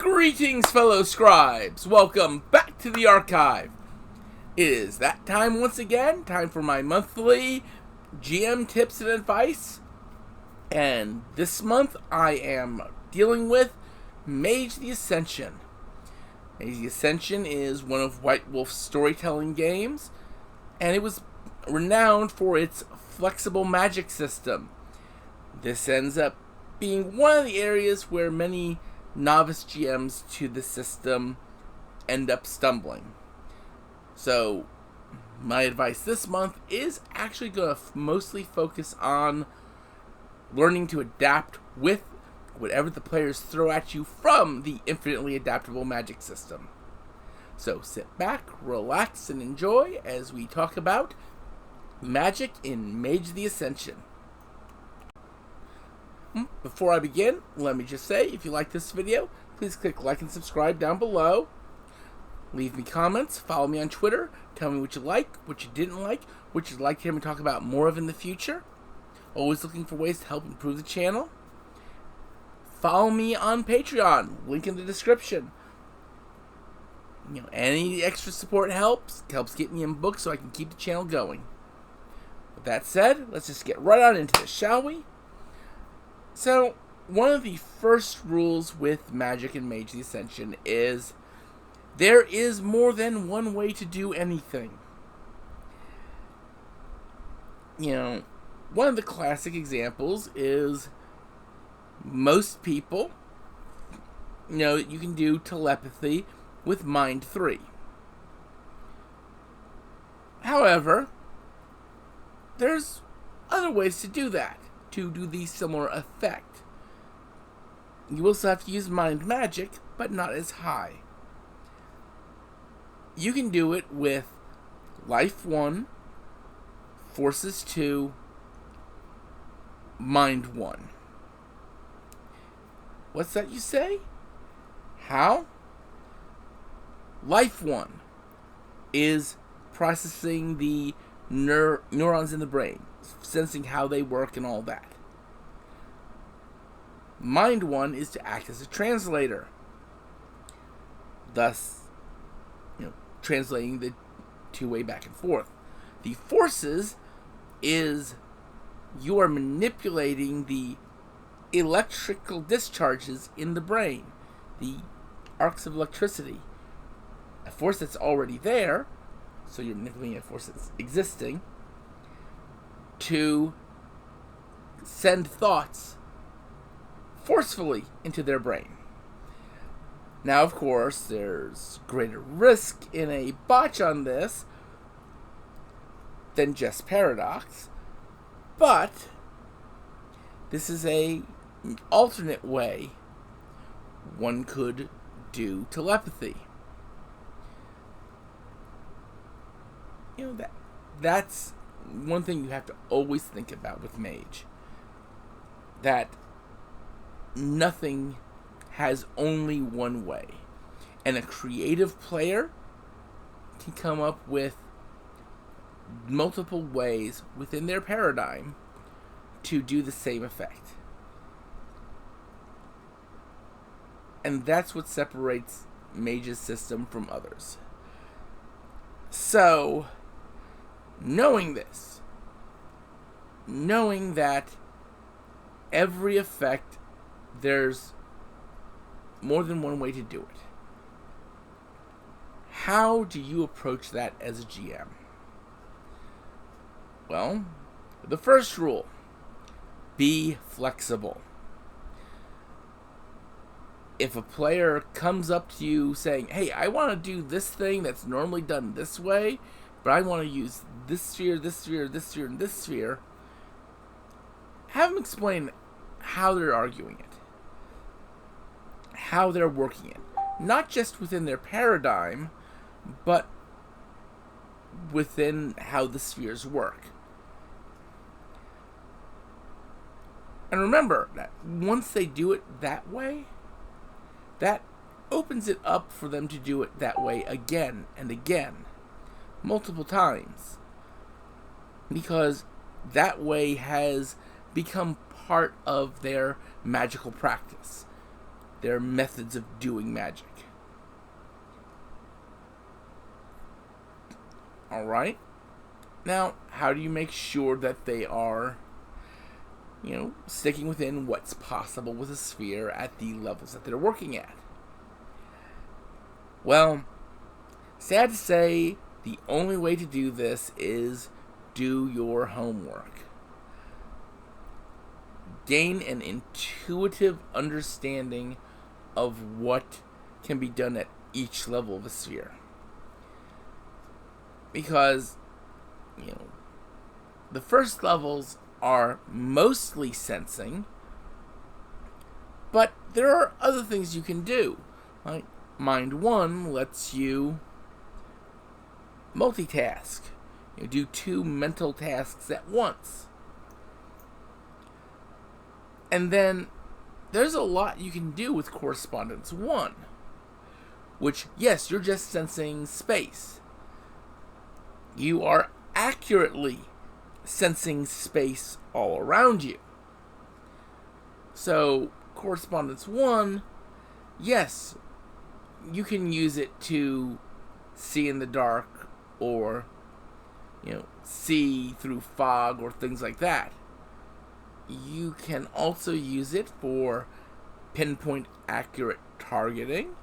Greetings, fellow scribes! Welcome back to the archive. It is that time once again, time for my monthly GM tips and advice. And this month I am dealing with Mage the Ascension. Mage the Ascension is one of White Wolf's storytelling games, and it was renowned for its flexible magic system. This ends up being one of the areas where many novice GMs to the system end up stumbling. So, my advice this month is actually going to mostly focus on learning to adapt with whatever the players throw at you from the infinitely adaptable magic system. So, sit back, relax, and enjoy as we talk about Magick in Mage the Ascension. Before I begin, let me just say, if you like this video, please click like and subscribe down below. Leave me comments, follow me on Twitter, tell me what you like, what you didn't like, what you'd like to hear me talk about more of in the future. Always looking for ways to help improve the channel. Follow me on Patreon, link in the description. Any extra support helps get me in books so I can keep the channel going. With that said, let's just get right on into this, shall we? So, one of the first rules with Magick and Mage the Ascension is there is more than one way to do anything. One of the classic examples is most people, you can do telepathy with Mind 3. However, there's other ways to do that. To do the similar effect. You also have to use Mind Magic, but not as high. You can do it with Life 1, Forces 2, Mind 1. What's that you say? How? Life 1 is processing the neurons in the brain, sensing how they work and all that. Mind 1 is to act as a translator, thus, translating the two-way back and forth. The forces is you are manipulating the electrical discharges in the brain, the arcs of electricity. A force that's already there, so you're manipulating a force that's existing, to send thoughts forcefully into their brain. Now, of course, there's greater risk in a botch on this than just paradox, but this is an alternate way one could do telepathy. That's one thing you have to always think about with Mage. That nothing has only one way. And a creative player can come up with multiple ways within their paradigm to do the same effect. And that's what separates Mage's system from others. So, knowing this, knowing that every effect, there's more than one way to do it. How do you approach that as a GM? Well, the first rule, be flexible. If a player comes up to you saying, hey, I want to do this thing that's normally done this way, but I want to use this sphere, this sphere, this sphere, and this sphere, have them explain how they're arguing it. How they're working it. Not just within their paradigm, but within how the spheres work. And remember that once they do it that way, that opens it up for them to do it that way again and again, multiple times. Because that way has become part of their magical practice. their methods of doing magic. Alright? Now, how do you make sure that they are, sticking within what's possible with a sphere at the levels that they're working at? Well, sad to say, the only way to do this is do your homework. Gain an intuitive understanding of what can be done at each level of a sphere. Because, the first levels are mostly sensing, but there are other things you can do. Like Mind 1 lets you multitask. Do 2 mental tasks at once. And then there's a lot you can do with Correspondence 1, which, yes, you're just sensing space. You are accurately sensing space all around you. So, Correspondence 1, yes, you can use it to see in the dark or, see through fog or things like that. You can also use it for pinpoint accurate targeting.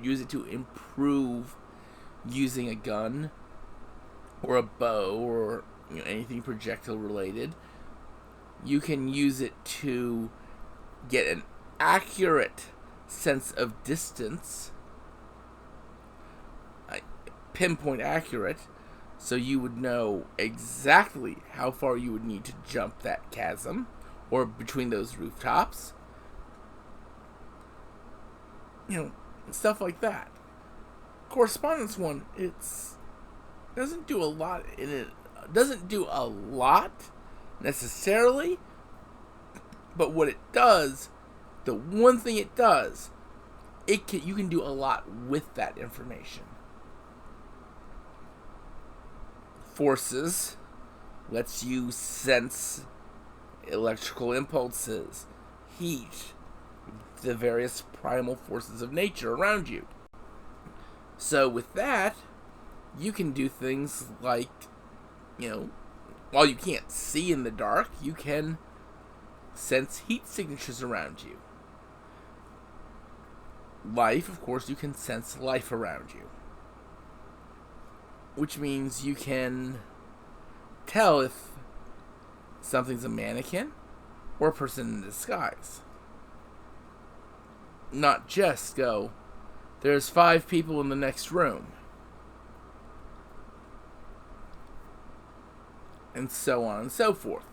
Use it to improve using a gun or a bow or anything projectile related. You can use it to get an accurate sense of distance, pinpoint accurate, so you would know exactly how far you would need to jump that chasm or between those rooftops. Stuff like that. Correspondence 1, doesn't do a lot in it. Doesn't do a lot necessarily, but what it does, the one thing it does, you can do a lot with that information. Forces lets you sense electrical impulses, heat, the various primal forces of nature around you. So with that, you can do things like, while you can't see in the dark, you can sense heat signatures around you. Life, of course, you can sense life around you. Which means you can tell if something's a mannequin or a person in disguise. Not just go, there's 5 people in the next room. And so on and so forth.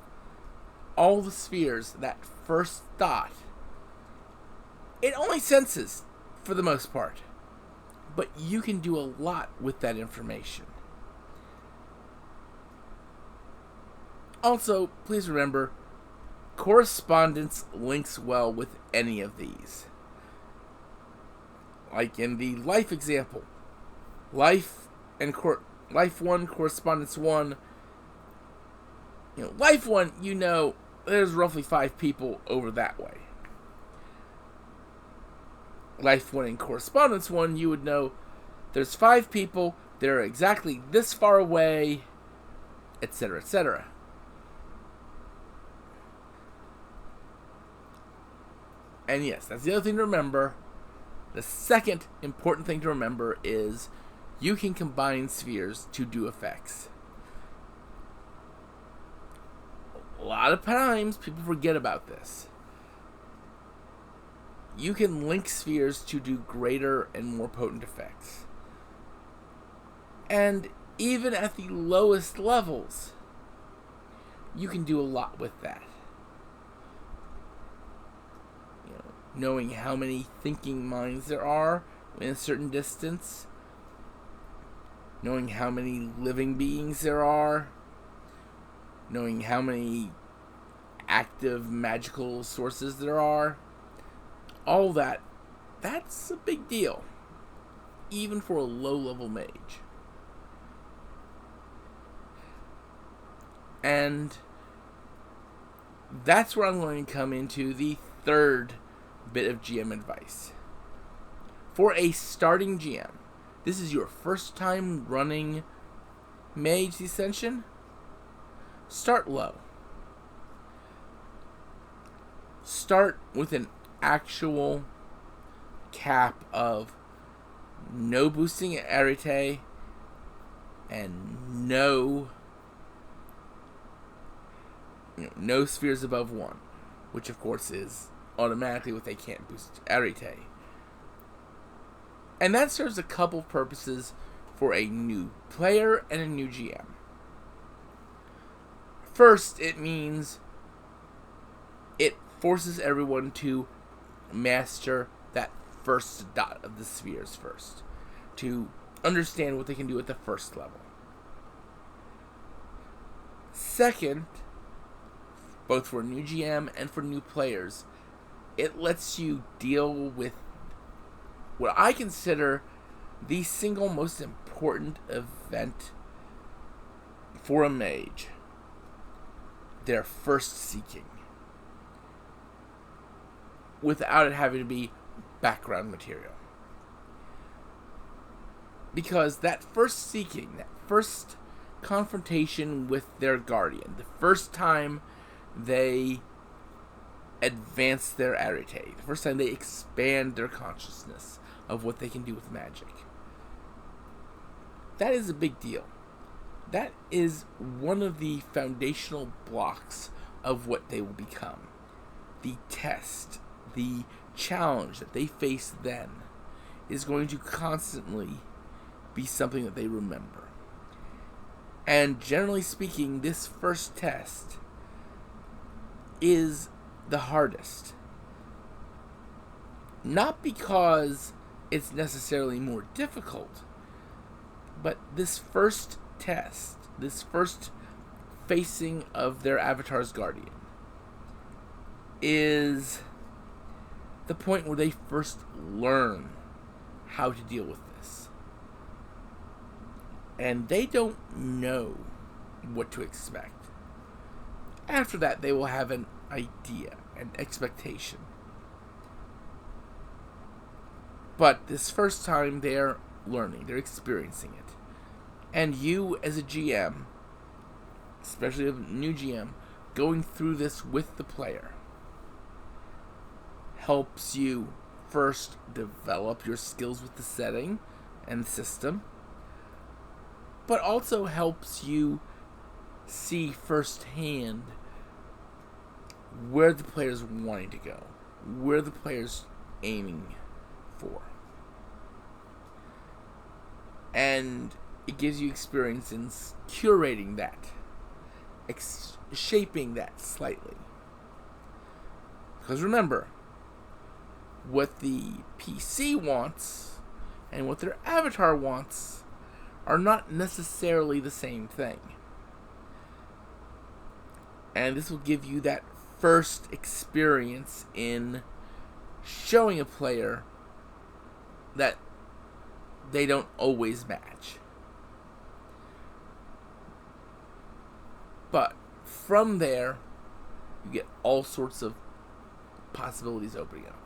All the spheres, that first thought, it only senses for the most part. But you can do a lot with that information. Also, please remember, correspondence links well with any of these. Like in the life example, life 1, correspondence 1. Life 1, there's roughly 5 people over that way. Life 1 and correspondence 1, you would know there's 5 people, they're exactly this far away, etc., etc. And yes, that's the other thing to remember. The second important thing to remember is you can combine spheres to do effects. A lot of times people forget about this. You can link spheres to do greater and more potent effects. And even at the lowest levels, you can do a lot with that. Knowing how many thinking minds there are in a certain distance, knowing how many living beings there are, knowing how many active magical sources there are, all that's a big deal, even for a low-level mage. And that's where I'm going to come into the third bit of GM advice. For a starting GM, this is your first time running Mage the Ascension, start low. Start with an actual cap of no boosting Arete and no spheres above 1, which of course is automatically what they can't boost Arete. And that serves a couple purposes for a new player and a new GM. First, it means it forces everyone to master that first dot of the spheres first, to understand what they can do at the first level. Second, both for a new GM and for new players, it lets you deal with what I consider the single most important event for a mage: their first seeking, without it having to be background material. Because that first seeking, that first confrontation with their guardian, the first time they advance their Arete, the first time they expand their consciousness of what they can do with magic, that is a big deal. That is one of the foundational blocks of what they will become. The test, the challenge that they face then is going to constantly be something that they remember. And generally speaking, this first test is the hardest. Not because it's necessarily more difficult, but this first test, this first facing of their avatar's guardian, is the point where they first learn how to deal with this. And they don't know what to expect. After that, they will have an idea, an expectation. But this first time, they're learning, they're experiencing it. And you, as a GM, especially a new GM, going through this with the player, helps you first develop your skills with the setting and the system, but also helps you see firsthand where the player's wanting to go, where the player's aiming for. And it gives you experience in curating that, shaping that slightly. Because remember, what the PC wants and what their avatar wants are not necessarily the same thing. And this will give you that first experience in showing a player that they don't always match. But from there, you get all sorts of possibilities opening up.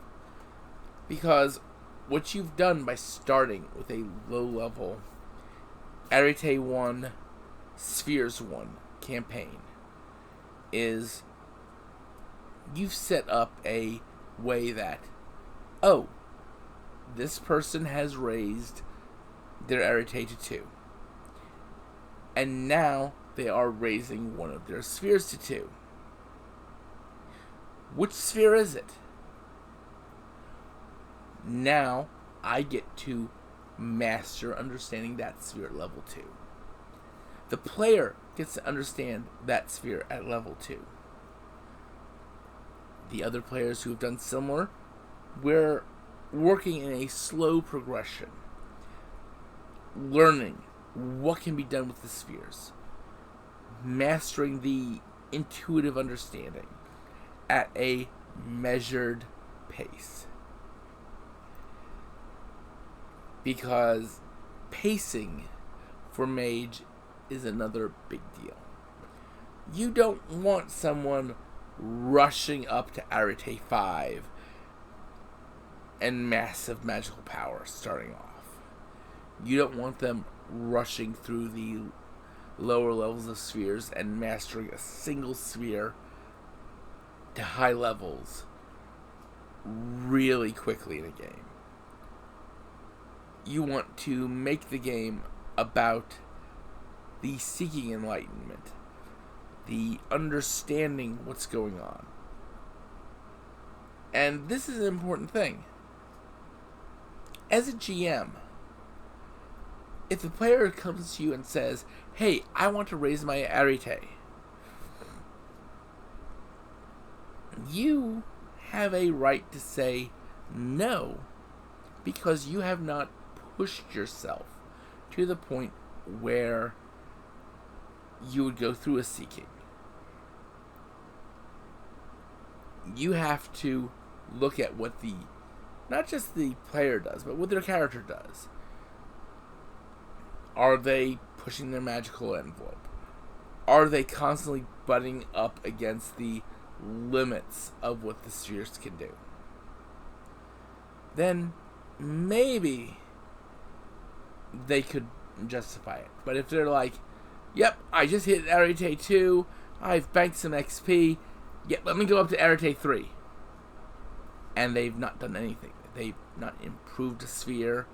Because what you've done by starting with a low-level Arete 1, Spheres 1 campaign is you've set up a way that, oh, this person has raised their Arete to 2. And now they are raising one of their spheres to 2. Which sphere is it? Now I get to master understanding that sphere at level 2. The player gets to understand that sphere at level 2. The other players who have done similar, we're working in a slow progression, learning what can be done with the spheres, mastering the intuitive understanding at a measured pace. Because pacing for Mage is another big deal. You don't want someone rushing up to Arete 5 and massive magical power starting off. You don't want them rushing through the lower levels of spheres and mastering a single sphere to high levels really quickly in a game. You want to make the game about the seeking enlightenment, the understanding what's going on. And this is an important thing. As a GM, if the player comes to you and says, hey, I want to raise my arete, you have a right to say no, because you have not pushed yourself to the point where you would go through a seeking. You have to look at what not just the player does, but what their character does. Are they pushing their magical envelope? Are they constantly butting up against the limits of what the spheres can do? Then maybe they could justify it. But if they're like, yep, I just hit Arete 2, I've banked some XP, yep, let me go up to Arete 3. And they've not done anything. They've not improved a sphere.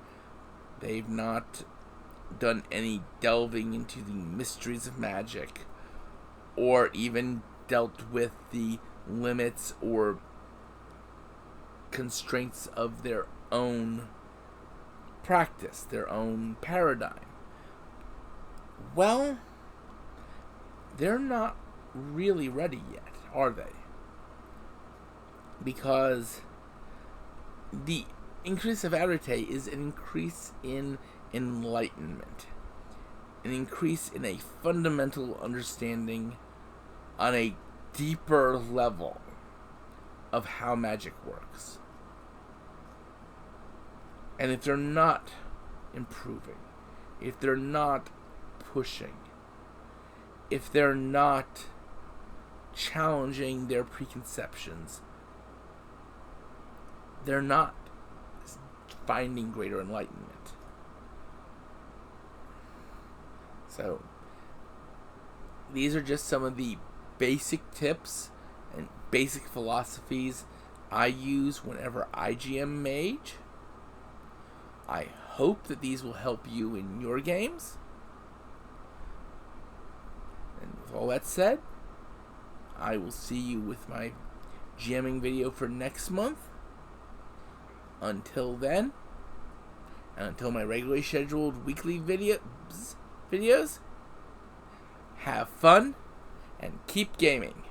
They've not done any delving into the mysteries of Magick, or even dealt with the limits or constraints of their own practice, their own paradigm. Well, they're not really ready yet, are they? Because the increase of Arete is an increase in enlightenment, an increase in a fundamental understanding on a deeper level of how magic works. And if they're not improving, if they're not pushing, if they're not challenging their preconceptions, they're not finding greater enlightenment. So, these are just some of the basic tips and basic philosophies I use whenever I GM Mage. I hope that these will help you in your games. And with all that said, I will see you with my GMing video for next month. Until then, and until my regularly scheduled weekly videos, have fun and keep gaming.